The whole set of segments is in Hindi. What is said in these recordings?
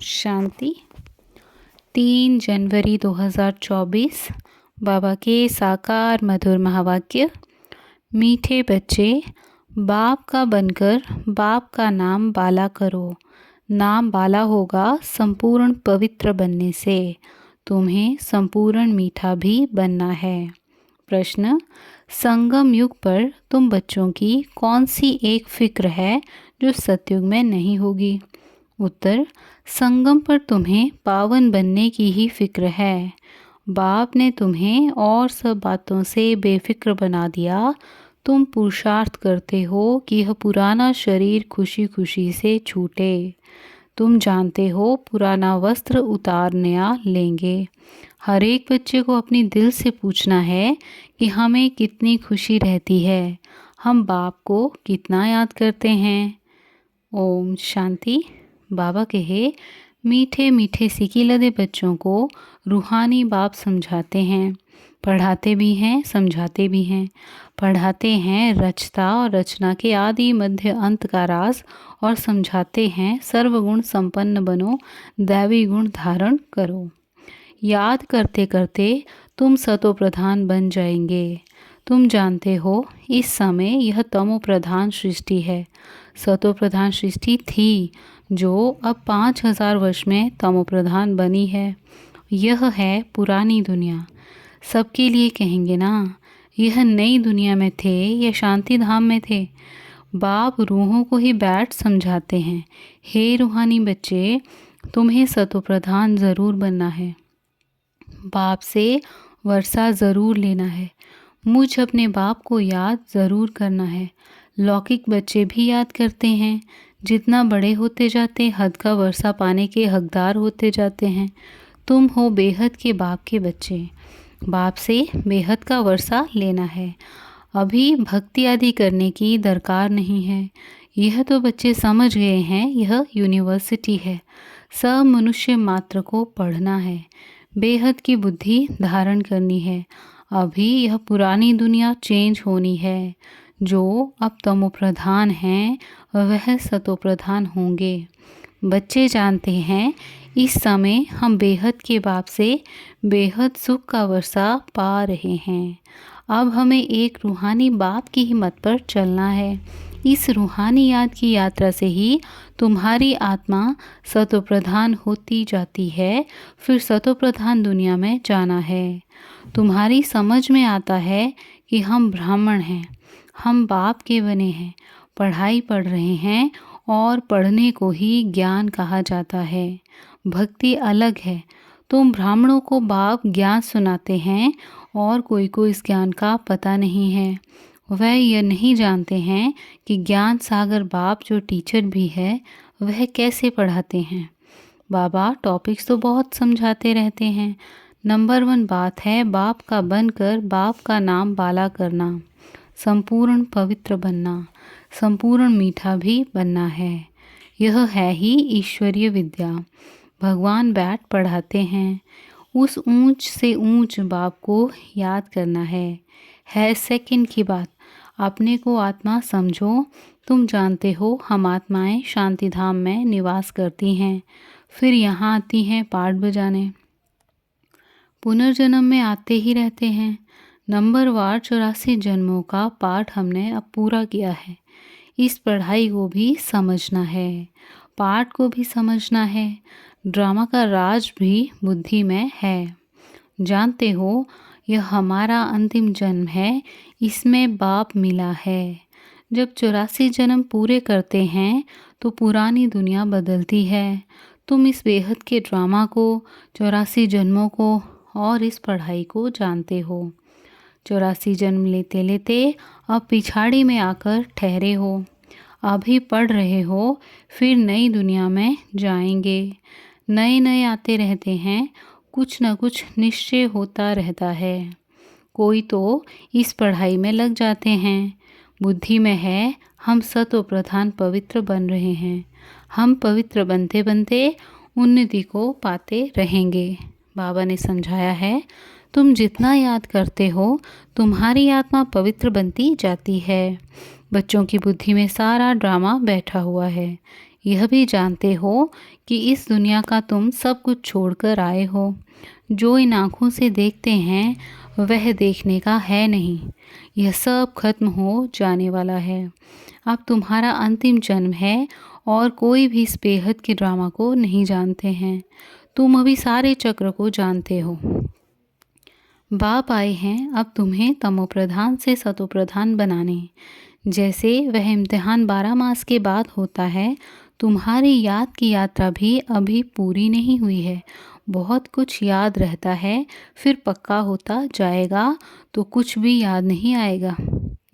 शांति। 3 जनवरी 2024 बाबा के साकार मधुर महावाक्य। मीठे बच्चे, बाप का बनकर बाप का नाम बाला करो। नाम बाला होगा संपूर्ण पवित्र बनने से। तुम्हें संपूर्ण मीठा भी बनना है। प्रश्न, संगम युग पर तुम बच्चों की कौन सी एक फिक्र है जो सतयुग में नहीं होगी? उत्तर, संगम पर तुम्हें पावन बनने की ही फिक्र है। बाप ने तुम्हें और सब बातों से बेफिक्र बना दिया। तुम पुरुषार्थ करते हो कि यह पुराना शरीर खुशी खुशी से छूटे। तुम जानते हो पुराना वस्त्र उतार नया लेंगे। हर एक बच्चे को अपनी दिल से पूछना है कि हमें कितनी खुशी रहती है, हम बाप को कितना याद करते हैं। ओम शांति। बाबा कहे, मीठे मीठे सिकी लदे बच्चों को रूहानी बाप समझाते हैं, पढ़ाते भी हैं, समझाते भी हैं। पढ़ाते हैं रचता और रचना के आदि मध्य अंत का राज, और समझाते हैं सर्वगुण संपन्न बनो, दैवी गुण धारण करो। याद करते करते तुम सतो प्रधान बन जाएंगे। तुम जानते हो इस समय यह तमो प्रधान सृष्टि है। सतो प्रधान सृष्टि थी जो अब 5000 वर्ष में तमो प्रधान बनी है। यह है पुरानी दुनिया। सबके लिए कहेंगे ना, यह नई दुनिया में थे या शांति धाम में थे? बाप रूहों को ही बैठ समझाते हैं, हे रूहानी बच्चे, तुम्हें सतो प्रधान ज़रूर बनना है। बाप से वर्षा ज़रूर लेना है। मुझ अपने बाप को याद ज़रूर करना है। लौकिक बच्चे भी याद करते हैं। जितना बड़े होते जाते हद का वर्षा पाने के हकदार होते जाते हैं। तुम हो बेहद के बाप के बच्चे। बाप से बेहद का वर्षा लेना है। अभी भक्ति आदि करने की दरकार नहीं है। यह तो बच्चे समझ गए हैं, यह यूनिवर्सिटी है। सब मनुष्य मात्र को पढ़ना है, बेहद की बुद्धि धारण करनी है। अभी यह पुरानी दुनिया चेंज होनी है। जो अब तमो प्रधान हैं वह सतो प्रधान होंगे। बच्चे जानते हैं इस समय हम बेहद के बाप से बेहद सुख का वर्षा पा रहे हैं। अब हमें एक रूहानी बाप की ही मत पर चलना है। इस रूहानी याद की यात्रा से ही तुम्हारी आत्मा सतो प्रधान होती जाती है। फिर सतो प्रधान दुनिया में जाना है। तुम्हारी समझ में आता है कि हम ब्राह्मण हैं, हम बाप के बने हैं, पढ़ाई पढ़ रहे हैं, और पढ़ने को ही ज्ञान कहा जाता है। भक्ति अलग है। तुम ब्राह्मणों को बाप ज्ञान सुनाते हैं और कोई को इस ज्ञान का पता नहीं है। वह यह नहीं जानते हैं कि ज्ञान सागर बाप जो टीचर भी है वह कैसे पढ़ाते हैं। बाबा टॉपिक्स तो बहुत समझाते रहते हैं। नंबर 1 बात है बाप का बनकर बाप का नाम बाला करना, संपूर्ण पवित्र बनना, संपूर्ण मीठा भी बनना है। यह है ही ईश्वरीय विद्या। भगवान बैठ पढ़ाते हैं। उस ऊंच से ऊंच बाप को याद करना है सेकंड की बात। अपने को आत्मा समझो। तुम जानते हो हम आत्माएं शांति धाम में निवास करती हैं, फिर यहाँ आती हैं पाठ बजाने। पुनर्जन्म में आते ही रहते हैं। नंबरवार 84 जन्मों का पाठ हमने अब पूरा किया है। इस पढ़ाई को भी समझना है, पाठ को भी समझना है। ड्रामा का राज भी बुद्धि में है। जानते हो यह हमारा अंतिम जन्म है, इसमें बाप मिला है। जब 84 जन्म पूरे करते हैं तो पुरानी दुनिया बदलती है। तुम इस बेहद के ड्रामा को, 84 जन्मों को और इस पढ़ाई को जानते हो। 84 जन्म लेते लेते अब पिछाड़ी में आकर ठहरे हो। अभी पढ़ रहे हो, फिर नई दुनिया में जाएंगे। नए नए आते रहते हैं, कुछ न कुछ निश्चय होता रहता है। कोई तो इस पढ़ाई में लग जाते हैं। बुद्धि में है हम सतो प्रधान पवित्र बन रहे हैं। हम पवित्र बनते बनते उन्नति को पाते रहेंगे। बाबा ने समझाया है, तुम जितना याद करते हो तुम्हारी आत्मा पवित्र बनती जाती है। बच्चों की बुद्धि में सारा ड्रामा बैठा हुआ है। यह भी जानते हो कि इस दुनिया का तुम सब कुछ छोड़कर आए हो। जो इन आँखों से देखते हैं वह देखने का है नहीं। यह सब खत्म हो जाने वाला है। अब तुम्हारा अंतिम जन्म है और कोई भी इस बेहद के ड्रामा को नहीं जानते हैं। तुम अभी सारे चक्र को जानते हो। बाप आए हैं अब तुम्हें तमोप्रधान से सतोप्रधान बनाने। जैसे वह इम्तिहान 12 मास के बाद होता है, तुम्हारी याद की यात्रा भी अभी पूरी नहीं हुई है। बहुत कुछ याद रहता है, फिर पक्का होता जाएगा तो कुछ भी याद नहीं आएगा।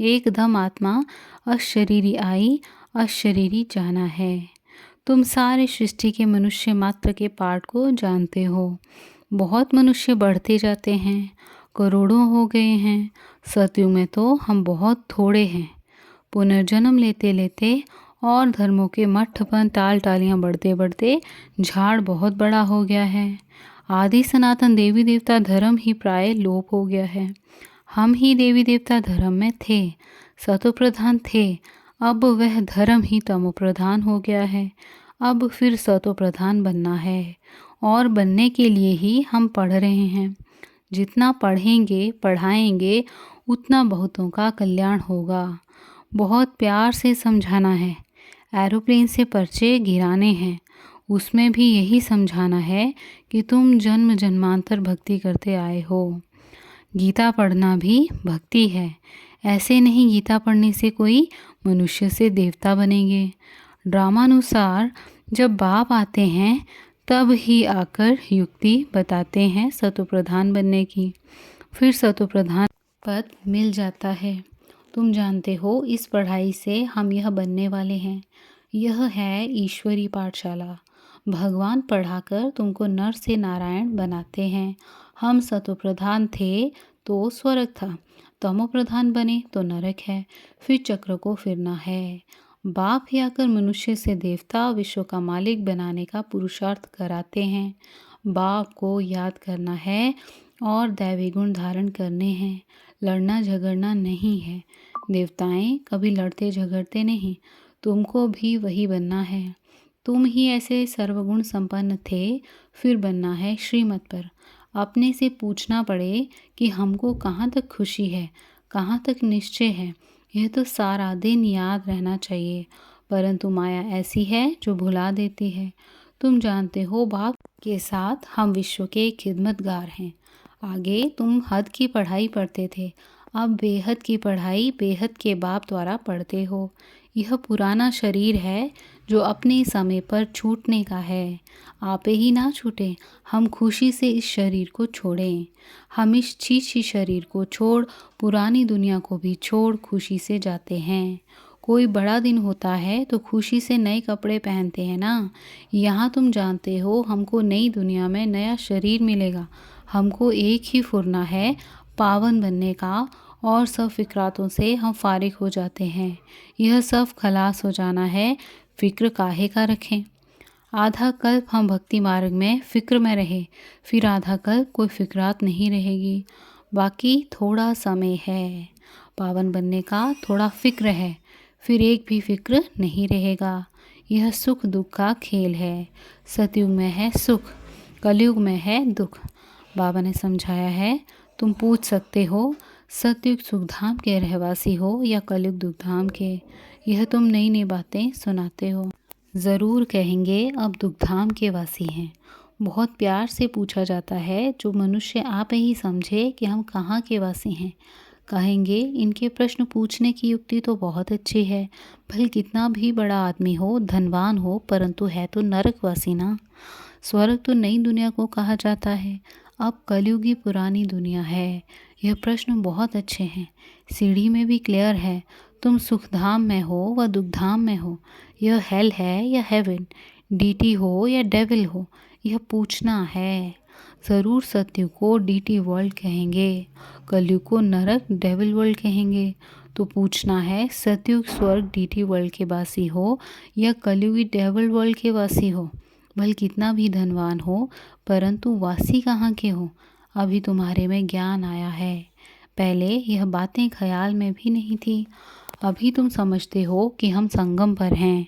एकदम आत्मा अशरीरी आई, अशरीरी जाना है। तुम सारे सृष्टि के मनुष्य मात्र के पार्ट को जानते हो। बहुत मनुष्य बढ़ते जाते हैं, करोड़ों हो गए हैं। सतयुग में तो हम बहुत थोड़े हैं। पुनर्जन्म लेते लेते और धर्मों के मठ पर टाल टालियाँ बढ़ते बढ़ते झाड़ बहुत बड़ा हो गया है। आदि सनातन देवी देवता धर्म ही प्राय लोप हो गया है। हम ही देवी देवता धर्म में थे, सतोप्रधान थे। अब वह धर्म ही तमोप्रधान हो गया है। अब फिर सतोप्रधान बनना है और बनने के लिए ही हम पढ़ रहे हैं। जितना पढ़ेंगे पढ़ाएंगे उतना बहुतों का कल्याण होगा। बहुत प्यार से समझाना है। एरोप्लेन से पर्चे गिराने हैं, उसमें भी यही समझाना है कि तुम जन्म जन्मांतर भक्ति करते आए हो। गीता पढ़ना भी भक्ति है। ऐसे नहीं गीता पढ़ने से कोई मनुष्य से देवता बनेंगे। ड्रामानुसार जब बाप आते हैं तब ही आकर युक्ति बताते हैं सतोप्रधान बनने की। फिर सतोप्रधान पद मिल जाता है। तुम जानते हो इस पढ़ाई से हम यह बनने वाले हैं। यह है ईश्वरी पाठशाला। भगवान पढ़ाकर तुमको नर से नारायण बनाते हैं। हम सतोप्रधान थे तो स्वर्ग था, तमोप्रधान बने तो नरक है। फिर चक्र को फिरना है। बाप ही आकर मनुष्य से देवता विश्व का मालिक बनाने का पुरुषार्थ कराते हैं। बाप को याद करना है और दैवी गुण धारण करने हैं। लड़ना झगड़ना नहीं है। देवताएं कभी लड़ते झगड़ते नहीं। तुमको भी वही बनना है। तुम ही ऐसे सर्वगुण संपन्न थे, फिर बनना है श्रीमत पर। अपने से पूछना पड़े कि हमको कहाँ तक खुशी है, कहाँ तक निश्चय है। यह तो सारा दिन याद रहना चाहिए, परंतु माया ऐसी है जो भुला देती है। तुम जानते हो बाप के साथ हम विश्व के खिदमतगार हैं। आगे तुम हद की पढ़ाई पढ़ते थे, अब बेहद की पढ़ाई बेहद के बाप द्वारा पढ़ते हो। यह पुराना शरीर है जो अपने समय पर छूटने का है। आपे ही ना छूटे, हम खुशी से इस शरीर को छोड़ें। हम इस छीछी शरीर को छोड़ पुरानी दुनिया को भी छोड़ खुशी से जाते हैं। कोई बड़ा दिन होता है तो खुशी से नए कपड़े पहनते हैं ना। यहाँ तुम जानते हो हमको नई दुनिया में नया शरीर मिलेगा। हमको एक ही फुरना है पावन बनने का और सब फिक्रातों से हम फारिग हो जाते हैं। यह सब खलास हो जाना है। फिक्र काहे का रखें। आधा कल्प हम भक्ति मार्ग में फिक्र में रहे, फिर आधा कल्प कोई फिक्रात नहीं रहेगी। बाकी थोड़ा समय है। पावन बनने का थोड़ा फिक्र है, फिर एक भी फिक्र नहीं रहेगा। यह सुख दुख का खेल है। सतयुग में है सुख, कलयुग में है दुख। बाबा ने समझाया है। तुम पूछ सकते हो सतयुग सुखधाम के रहवासी हो या कलयुग दुखधाम के। यह तुम नई नई बातें सुनाते हो। ज़रूर कहेंगे अब दुखधाम के वासी हैं। बहुत प्यार से पूछा जाता है, जो मनुष्य आप ही समझे कि हम कहाँ के वासी हैं। कहेंगे इनके प्रश्न पूछने की युक्ति तो बहुत अच्छी है। भले कितना भी बड़ा आदमी हो, धनवान हो, परंतु है तो नरकवासी ना। स्वर्ग तो नई दुनिया को कहा जाता है। अब कलयुगी पुरानी दुनिया है। यह प्रश्न बहुत अच्छे हैं। सीढ़ी में भी क्लियर है। तुम सुखधाम में हो व दुखधाम में हो। यह हेल है या हेवन, डीटी हो या डेविल हो, यह पूछना है। ज़रूर सत्युग को डीटी वर्ल्ड कहेंगे, कलयुग को नरक डेविल वर्ल्ड कहेंगे। तो पूछना है सत्युग स्वर्ग डीटी वर्ल्ड के वासी हो या कलयुगी डेविल वर्ल्ड के वासी हो। भले कितना भी धनवान हो, परंतु वासी कहाँ के हो। अभी तुम्हारे में ज्ञान आया है। पहले यह बातें ख्याल में भी नहीं थी। अभी तुम समझते हो कि हम संगम पर हैं।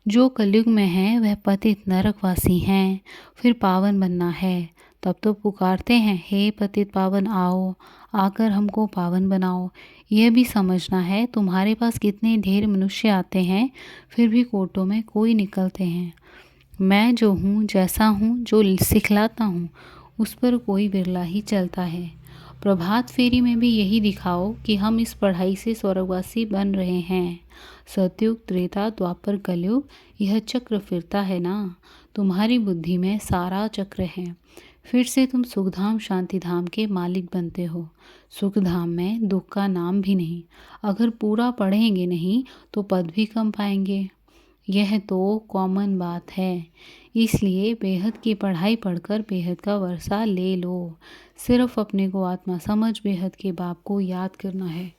जो कलयुग में है वह पतित नरकवासी हैं, फिर पावन बनना है। तब तो पुकारते हैं, हे पतित पावन आओ, आकर हमको पावन बनाओ। यह भी समझना है तुम्हारे पास कितने ढेर मनुष्य आते हैं, फिर भी कोटों में कोई निकलते हैं। मैं जो हूँ, जैसा हूँ, जो सिखलाता हूँ, उस पर कोई बिरला ही चलता है। प्रभात फेरी में भी यही दिखाओ कि हम इस पढ़ाई से स्वर्गवासी बन रहे हैं। सतयुग, त्रेता, द्वापर, कलयुग, यह चक्र फिरता है ना। तुम्हारी बुद्धि में सारा चक्र है। फिर से तुम सुखधाम शांतिधाम के मालिक बनते हो। सुखधाम में दुख का नाम भी नहीं। अगर पूरा पढ़ेंगे नहीं तो पद भी कम पाएंगे। यह तो कॉमन बात है। इसलिए बेहद की पढ़ाई पढ़कर बेहद का वर्षा ले लो। सिर्फ अपने को आत्मा समझ बेहद के बाप को याद करना है।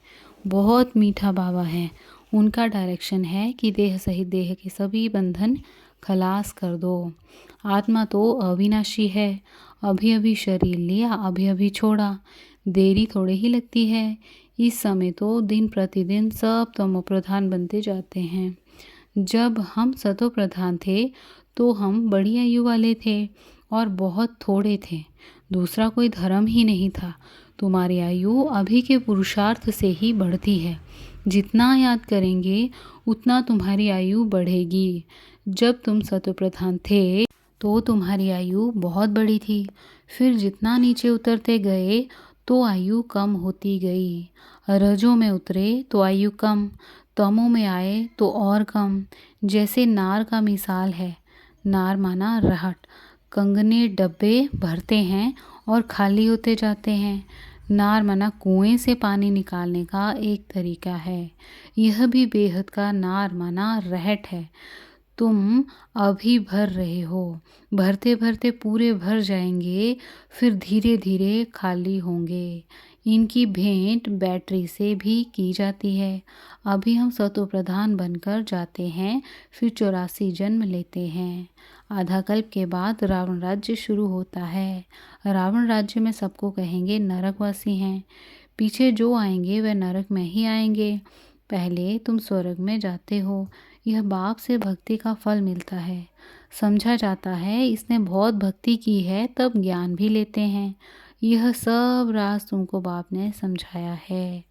बहुत मीठा बाबा है। उनका डायरेक्शन है कि देह सहित देह के सभी बंधन खलास कर दो। आत्मा तो अविनाशी है। अभी अभी शरीर लिया, अभी अभी छोड़ा। देरी थोड़े ही लगती है। इस समय तो दिन प्रतिदिन सब तमो प्रधान बनते जाते हैं। जब हम सतो प्रधान थे तो हम बड़ी आयु वाले थे और बहुत थोड़े थे। दूसरा कोई धर्म ही नहीं था। तुम्हारी आयु अभी के पुरुषार्थ से ही बढ़ती है। जितना याद करेंगे उतना तुम्हारी आयु बढ़ेगी। जब तुम सतो प्रधान थे तो तुम्हारी आयु बहुत बड़ी थी। फिर जितना नीचे उतरते गए तो आयु कम होती गई। रजों में उतरे तो आयु कम, तमों में आए तो और कम। जैसे नार का मिसाल है। नार माना रहट। कंगने डब्बे भरते हैं और खाली होते जाते हैं। नार माना कुएं से पानी निकालने का एक तरीका है। यह भी बेहद का नार माना रहट है। तुम अभी भर रहे हो। भरते भरते पूरे भर जाएंगे, फिर धीरे धीरे खाली होंगे। इनकी भेंट बैटरी से भी की जाती है। अभी हम सतो प्रधान बनकर जाते हैं, फिर 84 जन्म लेते हैं। आधा कल्प के बाद रावण राज्य शुरू होता है। रावण राज्य में सबको कहेंगे नरकवासी हैं। पीछे जो आएंगे वह नरक में ही आएंगे। पहले तुम स्वर्ग में जाते हो। यह बाप से भक्ति का फल मिलता है। समझा जाता है इसने बहुत भक्ति की है, तब ज्ञान भी लेते हैं। यह सब राज तुमको बाप ने समझाया है।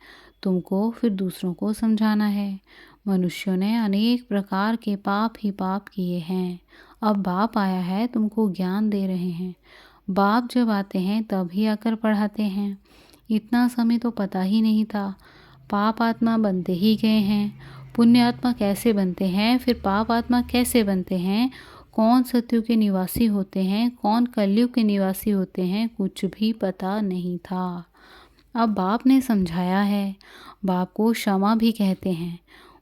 तुमको फिर दूसरों को समझाना है। मनुष्यों ने अनेक प्रकार के पाप ही पाप किए हैं। अब बाप आया है, तुमको ज्ञान दे रहे हैं। बाप जब आते हैं तब ही आकर पढ़ाते हैं। इतना समय तो पता ही नहीं था। पाप आत्मा बनते ही गए हैं। पुण्य आत्मा कैसे बनते हैं, फिर पाप आत्मा कैसे बनते हैं, कौन सतयुग के निवासी होते हैं, कौन कलयुग के निवासी होते हैं, कुछ भी पता नहीं था। अब बाप ने समझाया है। बाप को क्षमा भी कहते हैं।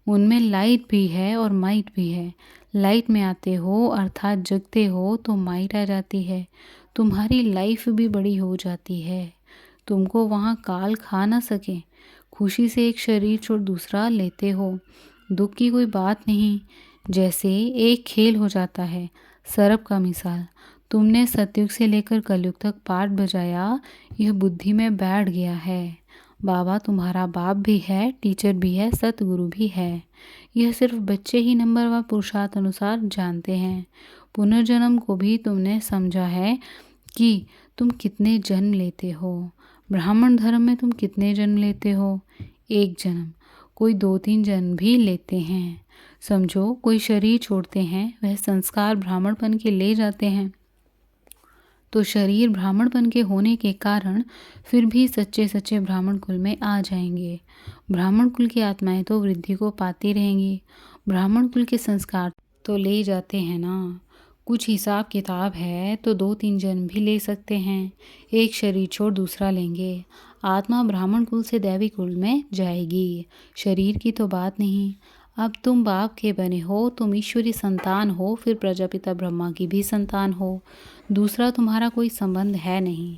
उनमें लाइट भी है और माइट भी है। लाइट में आते हो अर्थात जगते हो तो माइट आ जाती है। तुम्हारी लाइफ भी बड़ी हो जाती है। तुमको वहाँ काल खा ना सके। खुशी से एक शरीर छोड़ दूसरा लेते हो। दुख की कोई बात नहीं। जैसे एक खेल हो जाता है। सरप का मिसाल। तुमने सतयुग से लेकर कलयुग तक पाठ बजाया, यह बुद्धि में बैठ गया है। बाबा तुम्हारा बाप भी है, टीचर भी है, सतगुरु भी है। यह सिर्फ बच्चे ही नंबर व पुरुषार्थ अनुसार जानते हैं। पुनर्जन्म को भी तुमने समझा है कि तुम कितने जन्म लेते हो। ब्राह्मण धर्म में तुम कितने जन्म लेते हो? एक जन्म। कोई 2-3 जन्म भी लेते हैं। समझो कोई शरीर छोड़ते हैं, वह संस्कार ब्राह्मणपन के ले जाते हैं। तो शरीर ब्राह्मणपन के होने के कारण फिर भी सच्चे सच्चे ब्राह्मण कुल में आ जाएंगे। ब्राह्मण कुल की आत्माएं तो वृद्धि को पाती रहेंगी। ब्राह्मण कुल के संस्कार तो ले जाते हैं ना। कुछ हिसाब किताब है तो 2-3 जन्म भी ले सकते हैं। एक शरीर छोड़ दूसरा लेंगे। आत्मा ब्राह्मण कुल से दैवी कुल में जाएगी। शरीर की तो बात नहीं। अब तुम बाप के बने हो, तुम ईश्वरी संतान हो, फिर प्रजापिता ब्रह्मा की भी संतान हो। दूसरा तुम्हारा कोई संबंध है नहीं।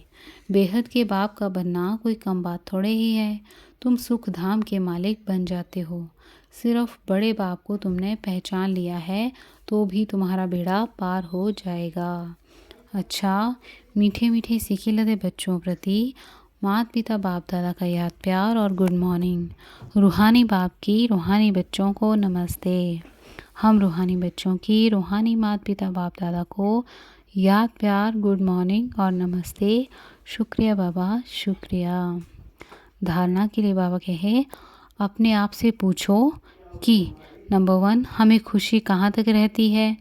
बेहद के बाप का बनना कोई कम बात थोड़े ही है। तुम सुख धाम के मालिक बन जाते हो। सिर्फ बड़े बाप को तुमने पहचान लिया है तो भी तुम्हारा बेड़ा पार हो जाएगा। अच्छा, मीठे मीठे सीखे लदे बच्चों प्रति माता पिता बाप दादा का याद प्यार और गुड मॉर्निंग। रूहानी बाप की रूहानी बच्चों को नमस्ते। हम रूहानी बच्चों की रूहानी माता पिता बाप दादा को याद प्यार गुड मॉर्निंग और नमस्ते। शुक्रिया बाबा, शुक्रिया। धारणा के लिए बाबा कहे, अपने आप से पूछो कि नंबर 1 हमें खुशी कहाँ तक रहती है।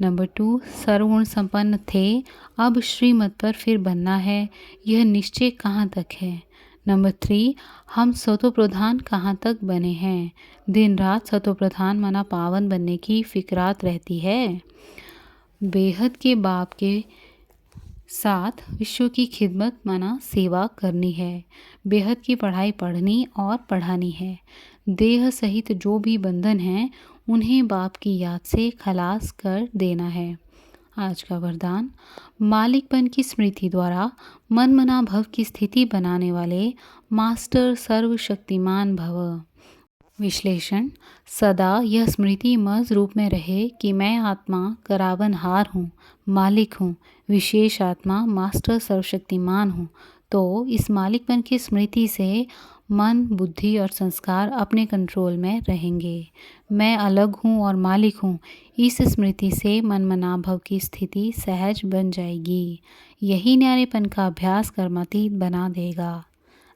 नंबर 2 सर्वगुण संपन्न थे, अब श्रीमत पर फिर बनना है, यह निश्चय कहाँ तक है। नंबर 3 हम सतोप्रधान कहाँ तक बने हैं। दिन रात सतोप्रधान माना पावन बनने की फिक्रात रहती है। बेहद के बाप के साथ विश्व की खिदमत माना सेवा करनी है। बेहद की पढ़ाई पढ़नी और पढ़ानी है। देह सहित जो भी बंधन हैं उन्हें बाप की याद से खलास कर देना है। आज का वरदान, मालिकपन की स्मृति द्वारा मन मना भव की स्थिति बनाने वाले मास्टर सर्वशक्तिमान भव। विश्लेषण, सदा यह स्मृति मज रूप में रहे कि मैं आत्मा करावनहार हूँ, मालिक हूँ, विशेष आत्मा मास्टर सर्वशक्तिमान हूँ। तो इस मालिकपन की स्मृति से मन, बुद्धि और संस्कार अपने कंट्रोल में रहेंगे। मैं अलग हूँ और मालिक हूँ, इस स्मृति से मन मना भव की स्थिति सहज बन जाएगी। यही न्यारेपन का अभ्यास कर्मातीत बना देगा।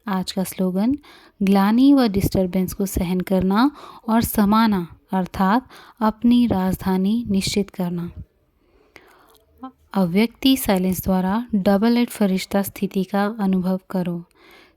आज का स्लोगन, ग्लानि व डिस्टरबेंस को सहन करना और समाना अर्थात अपनी राजधानी निश्चित करना। अव्यक्ति साइलेंस द्वारा डबल एड फरिश्ता स्थिति का अनुभव करो।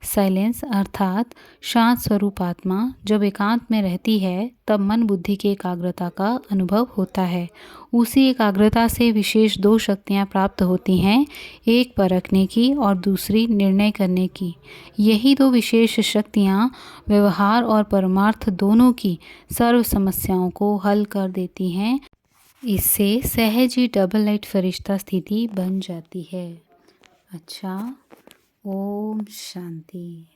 साइलेंस अर्थात शांत स्वरूप आत्मा जब एकांत में रहती है तब मन बुद्धि की एकाग्रता का अनुभव होता है। उसी एकाग्रता से विशेष 2 शक्तियाँ प्राप्त होती हैं, एक परखने की और दूसरी निर्णय करने की। यही 2 विशेष शक्तियाँ व्यवहार और परमार्थ दोनों की सर्व समस्याओं को हल कर देती हैं। इससे सहज ही डबल लाइट फरिश्ता स्थिति बन जाती है। अच्छा, ओम शांति।